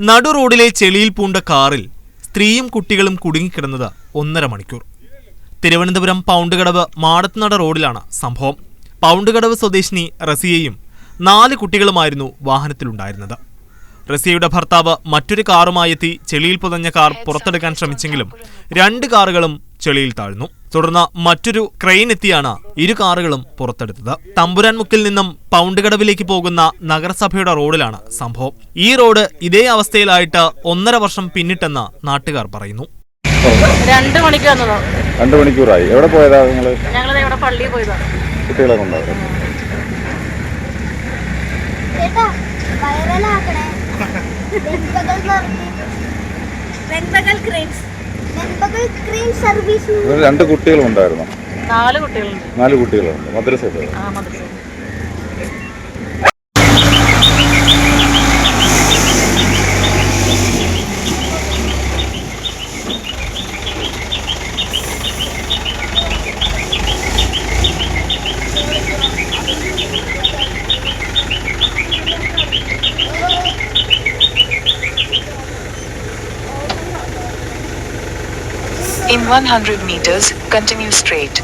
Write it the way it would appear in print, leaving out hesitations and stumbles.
നടു റോഡിലെ ചെളിയിൽ പൂണ്ട കാറിൽ സ്ത്രീയും കുട്ടികളും കുടുങ്ങിക്കിടന്നത് 1.5 മണിക്കൂർ. തിരുവനന്തപുരം പൗണ്ടുകടവ് മാടത്തുനട റോഡിലാണ് സംഭവം. പൗണ്ടുകടവ് സ്വദേശിനി റസിയയും 4 കുട്ടികളുമായിരുന്നു വാഹനത്തിലുണ്ടായിരുന്നത്. റസിയയുടെ ഭർത്താവ് മറ്റൊരു കാറുമായെത്തി ചെളിയിൽ പുതഞ്ഞ കാർ പുറത്തെടുക്കാൻ ശ്രമിച്ചെങ്കിലും 2 കാറുകളും ചെളിയിൽ താഴ്ന്നു. തുടർന്ന് മറ്റൊരു ക്രെയിൻ എത്തിയാണ് 2 കാറുകളും പുറത്തെടുത്തത്. തമ്പുരാൻമുക്കിൽ നിന്നും പൗണ്ടുകടവിലേക്ക് പോകുന്ന നഗരസഭയുടെ റോഡിലാണ് സംഭവം. ഈ റോഡ് ഇതേ അവസ്ഥയിലായിട്ട് 1.5 വർഷം പിന്നിട്ടെന്ന് നാട്ടുകാർ പറയുന്നു. 2 മണിക്ക് വന്നതോ? 2 മണിക്കൂറായി. എവിടെ പോയതാ നിങ്ങള്? ഞങ്ങൾ ഇവിടെ പള്ളിയിൽ പോയതാ. കുട്ടികളെ കൊണ്ടുപോകും. രണ്ട് കുട്ടികളുണ്ടായിരുന്നു. 4 കുട്ടികളുണ്ട്. 4 കുട്ടികളുണ്ട്. മദ്രസയിൽ. മദ്രസയിൽ. In 100 meters, continue straight.